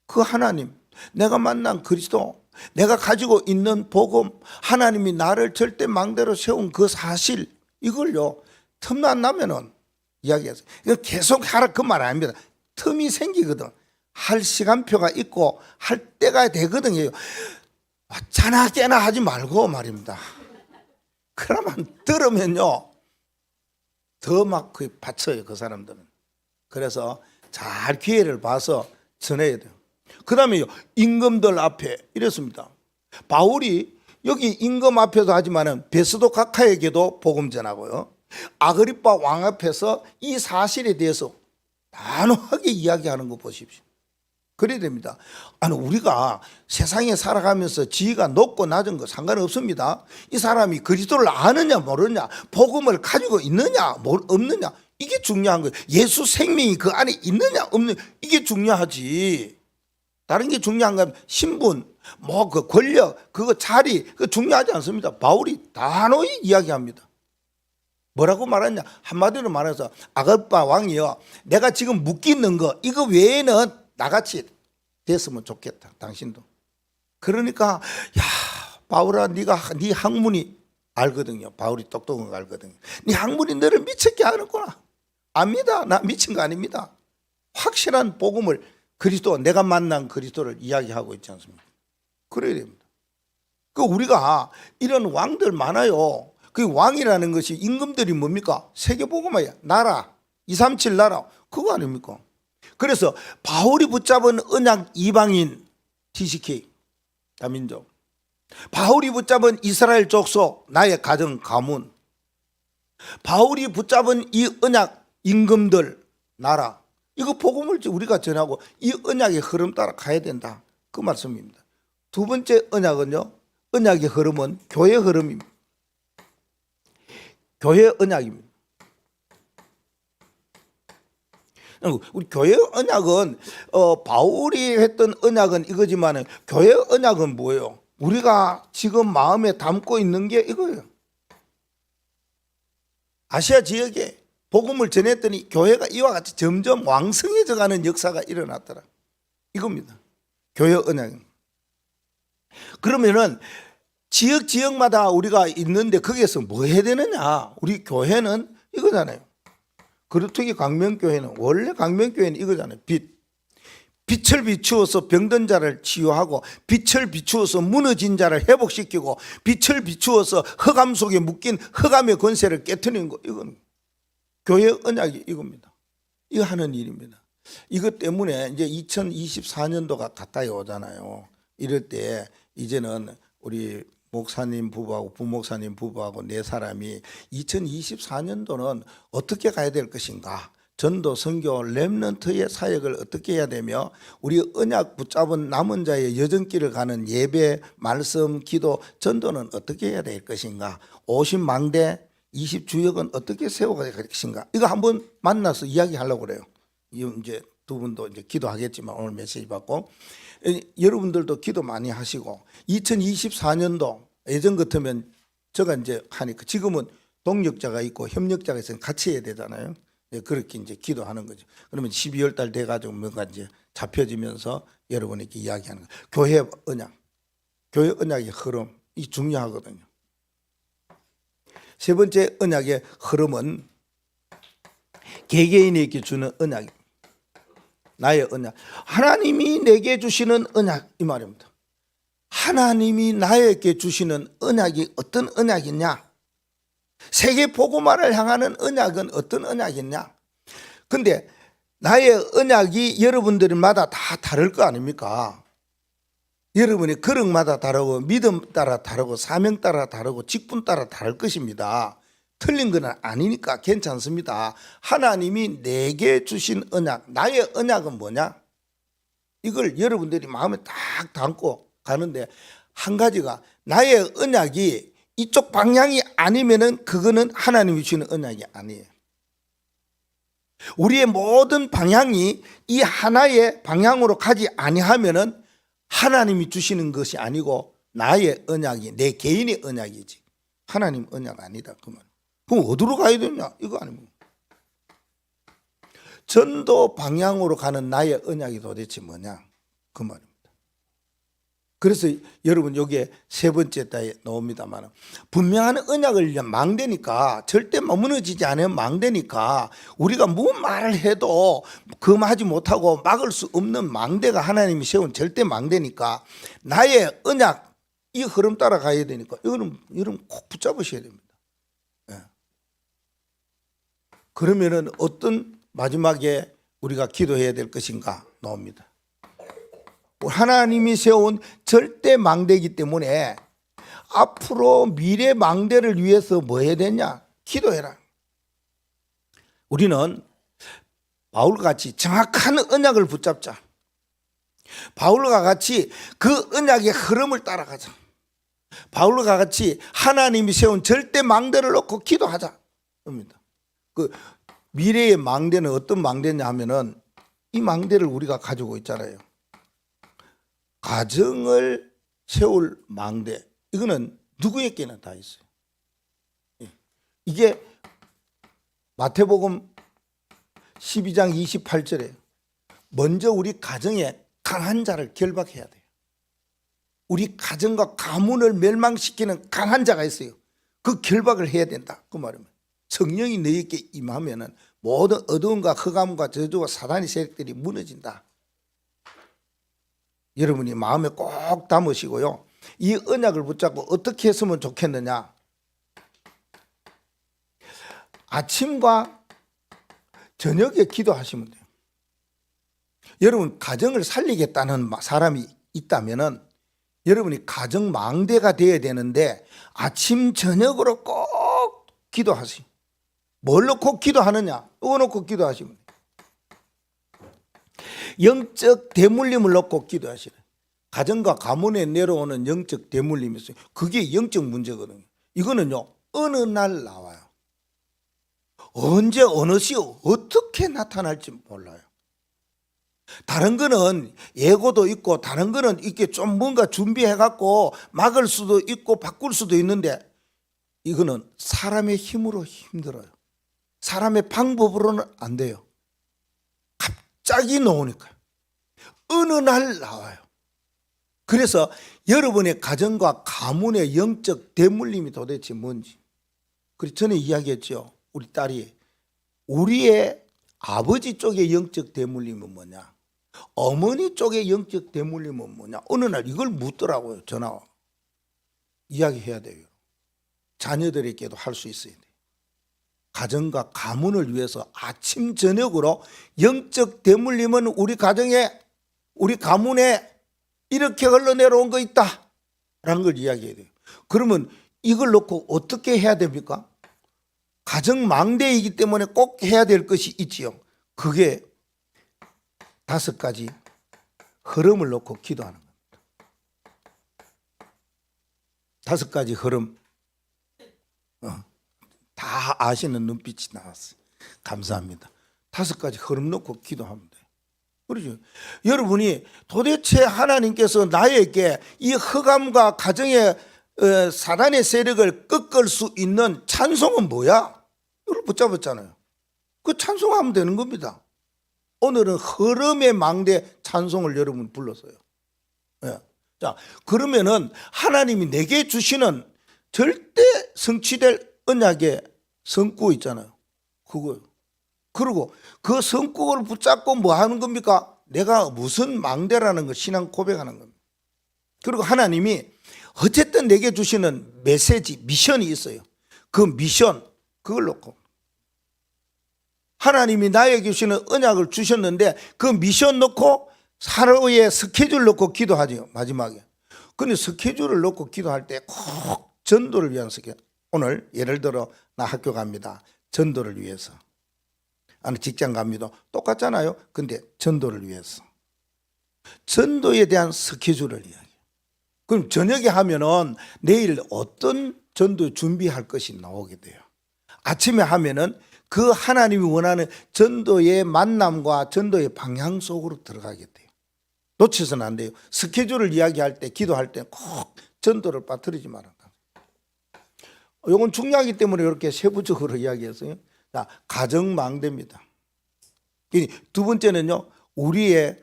그 하나님, 내가 만난 그리스도, 내가 가지고 있는 복음, 하나님이 나를 절대 망대로 세운 그 사실, 이걸요 틈만 나면은 이야기하세요. 계속 하라 그 말 아닙니다. 틈이 생기거든. 할 시간표가 있고 할 때가 되거든요. 자나 깨나 하지 말고 말입니다. 그러면 들으면요 더 막 받쳐요, 그 사람들은. 그래서 잘 기회를 봐서 전해야 돼요. 그 다음에요, 임금들 앞에 이랬습니다. 바울이 여기 임금 앞에도 하지만은 베스도 각하에게도 복음 전하고요, 아그리빠 왕 앞에서 이 사실에 대해서 단호하게 이야기하는 거 보십시오. 그래야 됩니다. 우리가 세상에 살아가면서 지위가 높고 낮은 거 상관없습니다. 이 사람이 그리스도를 아느냐 모르느냐, 복음을 가지고 있느냐 없느냐, 이게 중요한 거예요. 예수 생명이 그 안에 있느냐 없느냐, 이게 중요하지. 다른 게 중요한 건 신분, 그 권력, 그거 자리, 그거 중요하지 않습니다. 바울이 단호히 이야기합니다. 뭐라고 말하냐? 한마디로 말해서 아그리빠 왕이여, 내가 지금 묶이는 거 이거 외에는 나같이 됐으면 좋겠다, 당신도. 그러니까 야 바울아, 네 학문이 알거든요. 바울이 똑똑한 거 알거든요. 네 학문이 너를 미쳤게 하는구나. 압니다. 나 미친 거 아닙니다. 확실한 복음을, 그리스도, 내가 만난 그리스도를 이야기하고 있지 않습니까? 그래야 됩니다. 우리가 이런 왕들 많아요. 그 왕이라는 것이 임금들이 뭡니까? 세계복음화야. 나라, 237 나라 그거 아닙니까? 그래서 바울이 붙잡은 언약 이방인 TCK 다민족, 바울이 붙잡은 이스라엘 족속 나의 가정 가문, 바울이 붙잡은 이 언약 임금들 나라, 이거 복음을 우리가 전하고 이 언약의 흐름 따라 가야 된다 그 말씀입니다. 두 번째 언약은요, 언약의 흐름은 교회 흐름입니다. 교회 언약입니다. 우리 교회 언약은 바울이 했던 언약은 이거지만 교회 언약은 뭐예요? 우리가 지금 마음에 담고 있는 게 이거예요. 아시아 지역에 복음을 전했더니 교회가 이와 같이 점점 왕성해져 가는 역사가 일어났더라. 이겁니다. 교회 언약. 그러면은 지역마다 우리가 있는데 거기에서 뭐 해야 되느냐? 우리 교회는 이거잖아요. 그렇듯이 강명교회는 원래 강명교회는 이거잖아요. 빛을 비추어서 병든 자를 치유하고, 빛을 비추어서 무너진 자를 회복시키고, 빛을 비추어서 흑암 속에 묶인 흑암의 권세를 깨트리는 거, 이건 교회 언약이 이겁니다. 이거 하는 일입니다. 이것 때문에 이제 2024년도가 가까이 오잖아요. 이럴 때 이제는 우리 목사님 부부하고 부목사님 부부하고 네 사람이 2024년도는 어떻게 가야 될 것인가, 전도, 선교, 렘넌트의 사역을 어떻게 해야 되며, 우리 언약 붙잡은 남은 자의 여정길을 가는 예배, 말씀, 기도, 전도는 어떻게 해야 될 것인가, 50망대 20주역은 어떻게 세워가야 될 것인가, 이거 한번 만나서 이야기하려고 그래요. 이제 두 분도 이제 기도하겠지만 오늘 메시지 받고 여러분들도 기도 많이 하시고, 2024년도 예전 같으면 제가 이제 하니까 지금은 동력자가 있고 협력자가 있으면 같이 해야 되잖아요. 그렇게 이제 기도하는 거죠. 그러면 12월 달 돼가지고 뭔가 이제 잡혀지면서 여러분에게 이야기하는 거예요. 교회 언약, 교회 언약의 흐름, 이 중요하거든요. 세 번째 언약의 흐름은 개개인에게 주는 언약입니다. 나의 언약, 하나님이 내게 주시는 언약, 이 말입니다. 하나님이 나에게 주시는 언약이 어떤 언약이냐? 세계 복음화를 향하는 언약은 어떤 언약이냐? 근데 나의 언약이 여러분들마다 다 다를 거 아닙니까? 여러분의 거력마다 다르고, 믿음 따라 다르고, 사명 따라 다르고, 직분 따라 다를 것입니다. 틀린 건 아니니까 괜찮습니다. 하나님이 내게 주신 언약, 나의 언약은 뭐냐? 이걸 여러분들이 마음에 딱 담고 가는데, 한 가지가 나의 언약이 이쪽 방향이 아니면은 그거는 하나님이 주시는 언약이 아니에요. 우리의 모든 방향이 이 하나의 방향으로 가지 아니하면은 하나님이 주시는 것이 아니고 나의 언약이, 내 개인의 언약이지 하나님 언약 아니다 그 말. 그럼 어디로 가야 되냐? 이거 아닙니까? 전도 방향으로 가는 나의 언약이 도대체 뭐냐? 그 말입니다. 그래서 여러분 여기에 세 번째 따에 나옵니다만, 분명한 언약을 망대니까, 절대 무너지지 않으면 망대니까, 우리가 뭔 말을 해도 금하지 못하고 막을 수 없는 망대가 하나님이 세운 절대 망대니까, 나의 언약 이 흐름 따라 가야 되니까 이거는 여러분 꼭 붙잡으셔야 됩니다. 그러면은 어떤 마지막에 우리가 기도해야 될 것인가 나옵니다. 하나님이 세운 절대 망대이기 때문에 앞으로 미래 망대를 위해서 뭐 해야 되냐? 기도해라. 우리는 바울과 같이 정확한 언약을 붙잡자. 바울과 같이 그 언약의 흐름을 따라가자. 바울과 같이 하나님이 세운 절대 망대를 놓고 기도하자. 그 미래의 망대는 어떤 망대냐 하면은 이 망대를 우리가 가지고 있잖아요. 가정을 세울 망대, 이거는 누구에게나 다 있어요. 이게 마태복음 12장 28절에 먼저 우리 가정에 강한 자를 결박해야 돼요. 우리 가정과 가문을 멸망시키는 강한 자가 있어요. 그 결박을 해야 된다 그 말입니다. 성령이 너에게 임하면은 모든 어두움과 흑암과 저주와 사단의 세력들이 무너진다. 여러분이 마음에 꼭 담으시고요. 이 언약을 붙잡고 어떻게 했으면 좋겠느냐? 아침과 저녁에 기도하시면 돼요. 여러분 가정을 살리겠다는 사람이 있다면은 여러분이 가정 망대가 되어야 되는데 아침 저녁으로 꼭 기도하세요. 뭘 놓고 기도하느냐? 이거 놓고 기도하시면 돼요. 영적 대물림을 놓고 기도하시라. 가정과 가문에 내려오는 영적 대물림이 있어요. 그게 영적 문제거든요. 이거는요 어느 날 나와요. 언제 어느 시 어떻게 나타날지 몰라요. 다른 거는 예고도 있고 다른 거는 이렇게 좀 뭔가 준비해 갖고 막을 수도 있고 바꿀 수도 있는데 이거는 사람의 힘으로 힘들어요. 사람의 방법으로는 안 돼요. 갑자기 나오니까요. 어느 날 나와요. 그래서 여러분의 가정과 가문의 영적 대물림이 도대체 뭔지. 그래서 전에 이야기했죠. 우리 딸이 우리의 아버지 쪽의 영적 대물림은 뭐냐, 어머니 쪽의 영적 대물림은 뭐냐. 어느 날 이걸 묻더라고요. 전화 이야기해야 돼요. 자녀들에게도 할 수 있어야 돼요. 가정과 가문을 위해서 아침 저녁으로 영적 대물림은 우리 가정에 우리 가문에 이렇게 흘러내려온 거 있다 라는 걸 이야기해야 돼요. 그러면 이걸 놓고 어떻게 해야 됩니까? 가정 망대이기 때문에 꼭 해야 될 것이 있지요. 그게 5가지 흐름을 놓고 기도하는 겁니다. 5가지 흐름. 다 아시는 눈빛이 나왔어요. 감사합니다. 5가지 흐름 놓고 기도하면 돼요. 그렇죠. 여러분이 도대체 하나님께서 나에게 이 흑암과 가정의 사단의 세력을 꺾을 수 있는 찬송은 뭐야? 이걸 붙잡았잖아요. 그 찬송하면 되는 겁니다. 오늘은 흐름의 망대 찬송을 여러분 불렀어요. 예. 자, 그러면은 하나님이 내게 주시는 절대 성취될 언약의 성구 있잖아요. 그거. 그리고 그 성구를 붙잡고 뭐 하는 겁니까? 내가 무슨 망대라는 걸 신앙 고백하는 겁니다. 그리고 하나님이 어쨌든 내게 주시는 메시지, 미션이 있어요. 그 미션, 그걸 놓고 하나님이 나에게 주시는 언약을 주셨는데 그 미션 놓고 하루의 스케줄 놓고 기도하죠. 마지막에. 근데 스케줄을 놓고 기도할 때 꼭 전도를 위한 스케줄. 오늘 예를 들어 나 학교 갑니다. 전도를 위해서. 아니 직장 갑니다. 똑같잖아요. 근데 전도를 위해서. 전도에 대한 스케줄을 이야기해요. 그럼 저녁에 하면은 내일 어떤 전도 준비할 것이 나오게 돼요. 아침에 하면은 그 하나님이 원하는 전도의 만남과 전도의 방향 속으로 들어가게 돼요. 놓쳐서는 안 돼요. 스케줄을 이야기할 때 기도할 때 꼭 전도를 빠뜨리지 말아요. 이건 중요하기 때문에 이렇게 세부적으로 이야기했어요. 자, 가정 망대입니다. 2번째는요, 우리의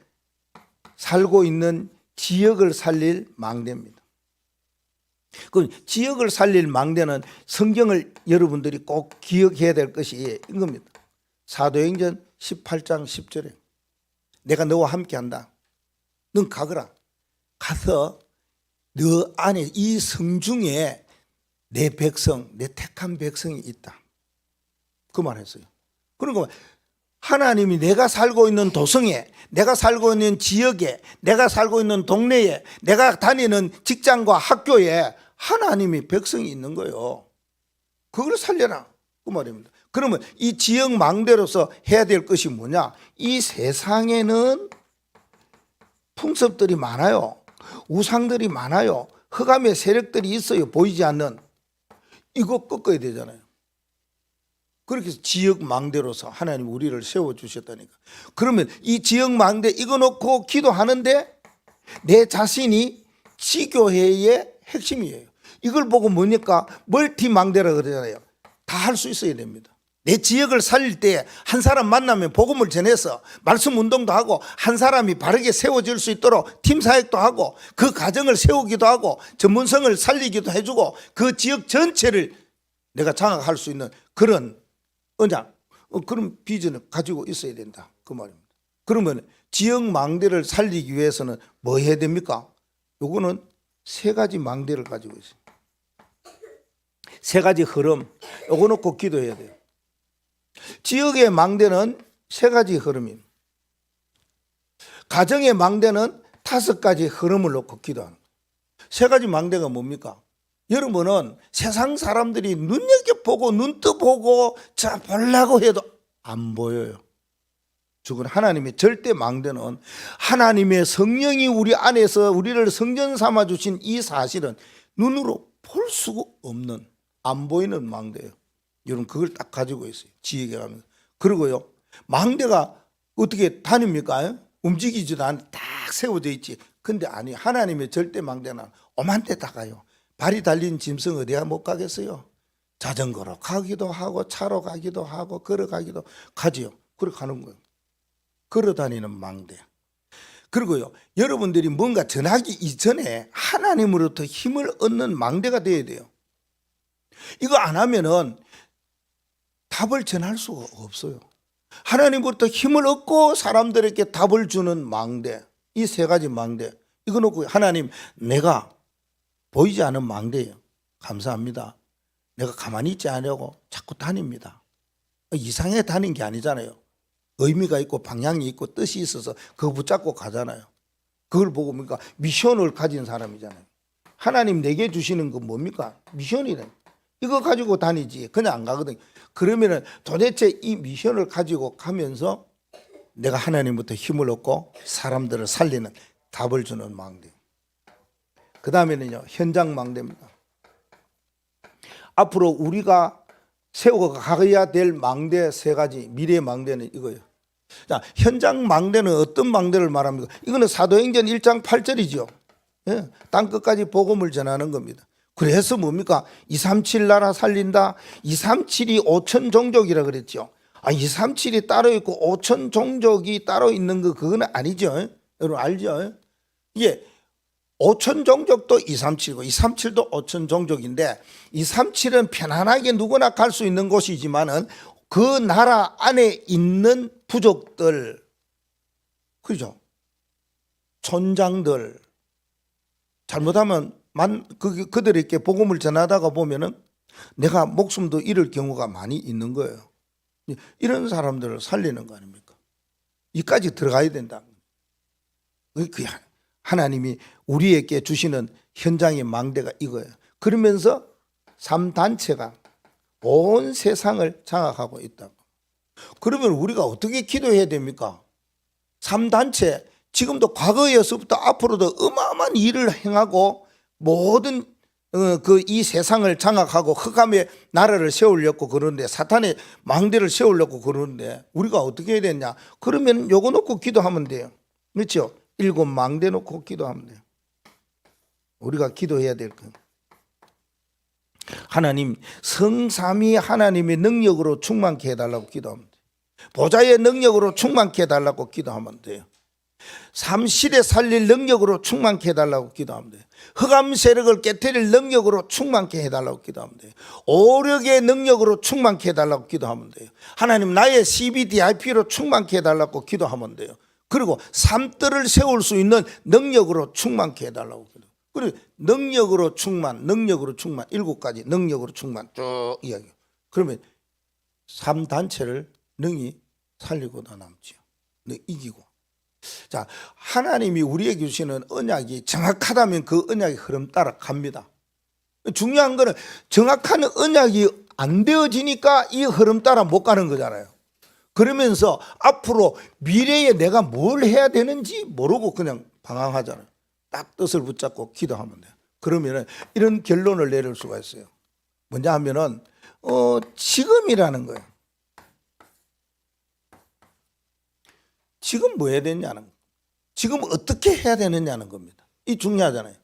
살고 있는 지역을 살릴 망대입니다. 그 지역을 살릴 망대는 성경을 여러분들이 꼭 기억해야 될 것이 이겁니다. 사도행전 18장 10절에 내가 너와 함께 한다. 넌 가거라. 가서 너 안에 이 성중에 내 백성, 내 택한 백성이 있다. 그 말했어요. 그러니까 하나님이 내가 살고 있는 도성에, 내가 살고 있는 지역에, 내가 살고 있는 동네에, 내가 다니는 직장과 학교에 하나님이 백성이 있는 거예요. 그걸 살려라. 그 말입니다. 그러면 이 지역 망대로서 해야 될 것이 뭐냐? 이 세상에는 풍습들이 많아요. 우상들이 많아요. 흑암의 세력들이 있어요. 보이지 않는. 이거 꺾어야 되잖아요. 그렇게 해서 지역 망대로서 하나님 우리를 세워주셨다니까. 그러면 이 지역 망대 이거 놓고 기도하는데 내 자신이 지교회의 핵심이에요. 이걸 보고 뭐니까 멀티 망대라 그러잖아요. 다 할 수 있어야 됩니다. 내 지역을 살릴 때 한 사람 만나면 복음을 전해서 말씀 운동도 하고 한 사람이 바르게 세워질 수 있도록 팀 사역도 하고 그 가정을 세우기도 하고 전문성을 살리기도 해주고 그 지역 전체를 내가 장악할 수 있는 그런 언약, 그런 비전을 가지고 있어야 된다. 그 말입니다. 그러면 지역 망대를 살리기 위해서는 뭐 해야 됩니까? 요거는 3가지 망대를 가지고 있어요. 3가지 흐름, 요거 놓고 기도해야 돼요. 지역의 망대는 세 가지 흐름입니다. 가정의 망대는 5가지 흐름을 놓고 기도하는 거예요. 세 가지 망대가 뭡니까? 여러분은 세상 사람들이 눈여겨보고 눈뜨보고 자 보려고 해도 안 보여요. 죽은 하나님의 절대 망대는 하나님의 성령이 우리 안에서 우리를 성전 삼아 주신 이 사실은 눈으로 볼 수가 없는 안 보이는 망대예요. 여러분 그걸 딱 가지고 있어요. 지혜가 가면서. 그리고요 망대가 어떻게 다닙니까? 움직이지도 않고 딱 세워져 있지. 근데 아니 하나님의 절대 망대는 오만 데 다 가요. 발이 달린 짐승 어디가 못 가겠어요? 자전거로 가기도 하고 차로 가기도 하고 걸어가기도 가지요. 그렇게 가는 거예요. 걸어다니는 망대. 그리고요 여러분들이 뭔가 전하기 이전에 하나님으로부터 힘을 얻는 망대가 되어야 돼요. 이거 안 하면은 답을 전할 수가 없어요. 하나님으로부터 힘을 얻고 사람들에게 답을 주는 망대. 이 세 가지 망대. 이거 놓고 하나님 내가 보이지 않은 망대예요. 감사합니다. 내가 가만히 있지 않으려고 자꾸 다닙니다. 이상하게 다닌 게 아니잖아요. 의미가 있고 방향이 있고 뜻이 있어서 그거 붙잡고 가잖아요. 그걸 보고 뭡니까? 미션을 가진 사람이잖아요. 하나님 내게 주시는 건 뭡니까? 미션이래. 이거 가지고 다니지 그냥 안 가거든요. 그러면은 도대체 이 미션을 가지고 가면서 내가 하나님부터 힘을 얻고 사람들을 살리는 답을 주는 망대. 그 다음에는요 현장 망대입니다. 앞으로 우리가 세워가야 될 망대 세 가지, 미래의 망대는 이거예요. 자, 현장 망대는 어떤 망대를 말합니까? 이거는 사도행전 1장 8절이죠. 예, 땅 끝까지 복음을 전하는 겁니다. 그래서 뭡니까? 237 나라 살린다. 237이 5천 종족이라 그랬죠. 237이 따로 있고 5천 종족이 따로 있는 거 그거는 아니죠. 여러분 알죠? 이게 5천 종족도 237이고 237도 5천 종족인데 237은 편안하게 누구나 갈 수 있는 곳이지만은 그 나라 안에 있는 부족들, 그죠? 촌장들 잘못하면 그들에게 복음을 전하다가 보면은 내가 목숨도 잃을 경우가 많이 있는 거예요. 이런 사람들을 살리는 거 아닙니까? 이까지 들어가야 된다. 그 하나님이 우리에게 주시는 현장의 망대가 이거예요. 그러면서 3단체가 온 세상을 장악하고 있다고. 그러면 우리가 어떻게 기도해야 됩니까? 3단체 지금도 과거에서부터 앞으로도 어마어마한 일을 행하고 모든 이 세상을 장악하고 흑암의 나라를 세우려고 그러는데 사탄의 망대를 세우려고 그러는데 우리가 어떻게 해야 되냐? 그러면 요거 놓고 기도하면 돼요. 그렇죠? 7 망대 놓고 기도하면 돼요. 우리가 기도해야 될 것. 하나님 성삼위 하나님의 능력으로 충만케 해달라고 기도하면 돼요. 보좌의 능력으로 충만케 해달라고 기도하면 돼요. 삼실에 살릴 능력으로 충만케 해달라고 기도하면 돼요. 흑암 세력을 깨뜨릴 능력으로 충만케 해달라고 기도하면 돼요. 오력의 능력으로 충만케 해달라고 기도하면 돼요. 하나님 나의 CBDIP로 충만케 해달라고 기도하면 돼요. 그리고 삶들을 세울 수 있는 능력으로 충만케 해달라고 기도해요. 그리고 능력으로 충만 7가지 능력으로 충만 쭉 이야기해요. 그러면 3단체를 능히 살리고도 남지요. 이기고. 자, 하나님이 우리에게 주시는 언약이 정확하다면 그 언약의 흐름 따라 갑니다. 중요한 거는 정확한 언약이 안 되어지니까 이 흐름 따라 못 가는 거잖아요. 그러면서 앞으로 미래에 내가 뭘 해야 되는지 모르고 그냥 방황하잖아요. 딱 뜻을 붙잡고 기도하면 돼요. 그러면 이런 결론을 내릴 수가 있어요. 뭐냐 하면은 지금이라는 거예요. 지금 뭐 해야 되냐는 거예요. 지금 어떻게 해야 되느냐는 겁니다. 이 중요하잖아요.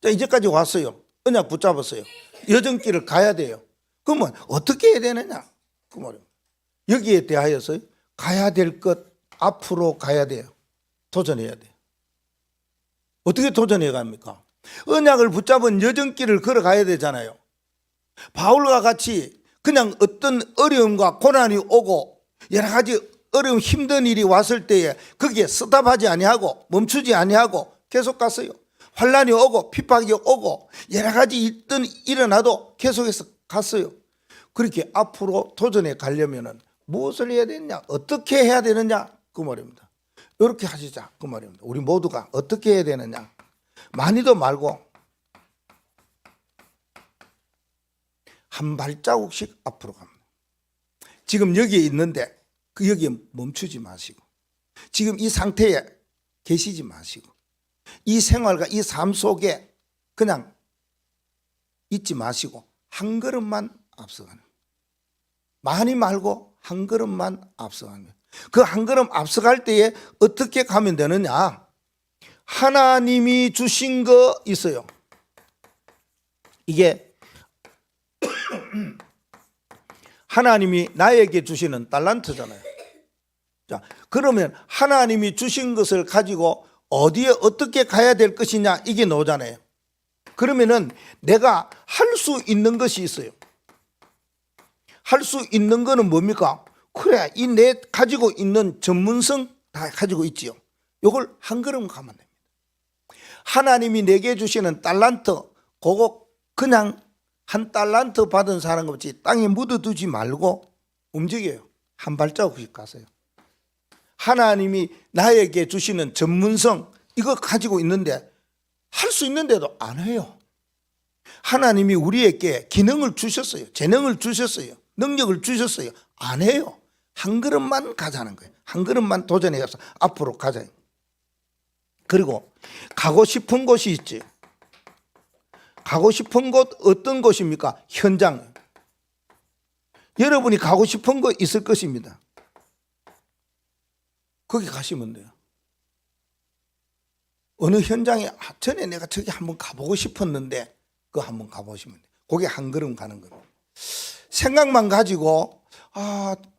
자, 이제까지 왔어요. 언약 붙잡았어요. 여정길을 가야 돼요. 그러면 어떻게 해야 되느냐? 그 말이에요. 여기에 대하여서 가야 될 것 앞으로 가야 돼요. 도전해야 돼요. 어떻게 도전해 갑니까? 언약을 붙잡은 여정길을 걸어가야 되잖아요. 바울과 같이 그냥 어떤 어려움과 고난이 오고 여러 가지 어려움 힘든 일이 왔을 때에 거기에 스탑하지 아니하고 멈추지 아니하고 계속 갔어요. 환난이 오고 핍박이 오고 여러 가지 일든 일어나도 계속해서 갔어요. 그렇게 앞으로 도전해 가려면은 무엇을 해야 되느냐, 어떻게 해야 되느냐, 그 말입니다. 이렇게 하시자, 그 말입니다. 우리 모두가 어떻게 해야 되느냐, 많이도 말고 한 발자국씩 앞으로 갑니다. 지금 여기에 있는데 그 여기에 멈추지 마시고, 지금 이 상태에 계시지 마시고, 이 생활과 이 삶 속에 그냥 있지 마시고 한 걸음만 앞서가는 거예요. 많이 말고 한 걸음만 앞서가는 거예요. 그 한 걸음 앞서갈 때에 어떻게 가면 되느냐, 하나님이 주신 거 있어요. 이게 하나님이 나에게 주시는 달란트잖아요. 자, 그러면 하나님이 주신 것을 가지고 어디에 어떻게 가야 될 것이냐, 이게 나오잖아요. 그러면은 내가 할 수 있는 것이 있어요. 할 수 있는 거는 뭡니까? 그래, 이 내 가지고 있는 전문성 다 가지고 있지요. 이걸 한 걸음 가면 됩니다. 하나님이 내게 주시는 달란트, 그거 그냥 한 달란트 받은 사람 없이 땅에 묻어두지 말고 움직여요. 한 발자국씩 가세요. 하나님이 나에게 주시는 전문성, 이거 가지고 있는데 할 수 있는데도 안 해요. 하나님이 우리에게 기능을 주셨어요. 재능을 주셨어요. 능력을 주셨어요. 안 해요. 한 걸음만 가자는 거예요. 한 걸음만 도전해서 앞으로 가자. 그리고 가고 싶은 곳이 있지. 가고 싶은 곳 어떤 곳입니까? 현장. 여러분이 가고 싶은 곳 있을 것입니다. 거기 가시면 돼요. 어느 현장에 전에 내가 저기 한번 가보고 싶었는데 그거 한번 가보시면 돼요. 거기 한 걸음 가는 거예요. 생각만 가지고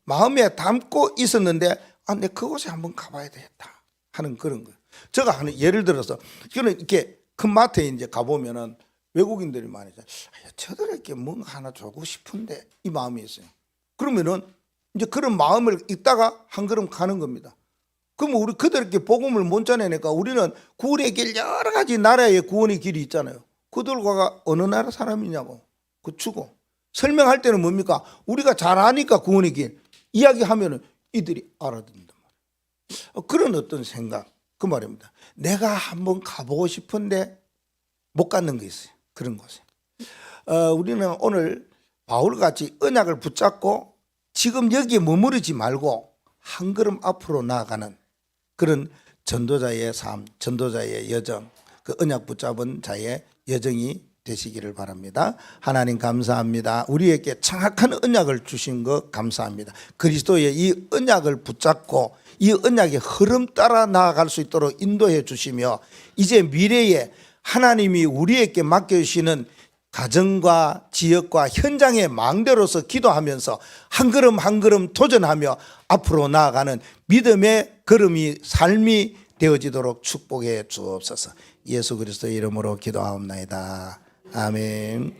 마음에 담고 있었는데 내 그곳에 한번 가봐야 되겠다 하는 그런 거예요. 제가 하는 예를 들어서 저는 이렇게 큰 마트에 이제 가보면은 외국인들이 많이 저들에게 뭔가 하나 주고 싶은데 이 마음이 있어요. 그러면은 이제 그런 마음을 있다가 한 걸음 가는 겁니다. 그러면 우리 그들에게 복음을 못 전해내니까 우리는 구원의 길, 여러 가지 나라의 구원의 길이 있잖아요. 그들과 어느 나라 사람이냐고 그치고 설명할 때는 뭡니까? 우리가 잘 아니까 구원의 길 이야기하면은 이들이 알아듣는단 말이에요. 그런 어떤 생각, 그 말입니다. 내가 한번 가보고 싶은데 못 갖는 게 있어요. 그런 곳에 우리는 오늘 바울같이 언약을 붙잡고 지금 여기에 머무르지 말고 한 걸음 앞으로 나아가는 그런 전도자의 삶, 전도자의 여정, 그 언약 붙잡은 자의 여정이 되시기를 바랍니다. 하나님 감사합니다. 우리에게 정확한 언약을 주신 것 감사합니다. 그리스도의 이 언약을 붙잡고 이 언약의 흐름 따라 나아갈 수 있도록 인도해 주시며 이제 미래에 하나님이 우리에게 맡겨주시는 가정과 지역과 현장의 망대로서 기도하면서 한 걸음 한 걸음 도전하며 앞으로 나아가는 믿음의 걸음이 삶이 되어지도록 축복해 주옵소서. 예수 그리스도의 이름으로 기도하옵나이다. 아멘.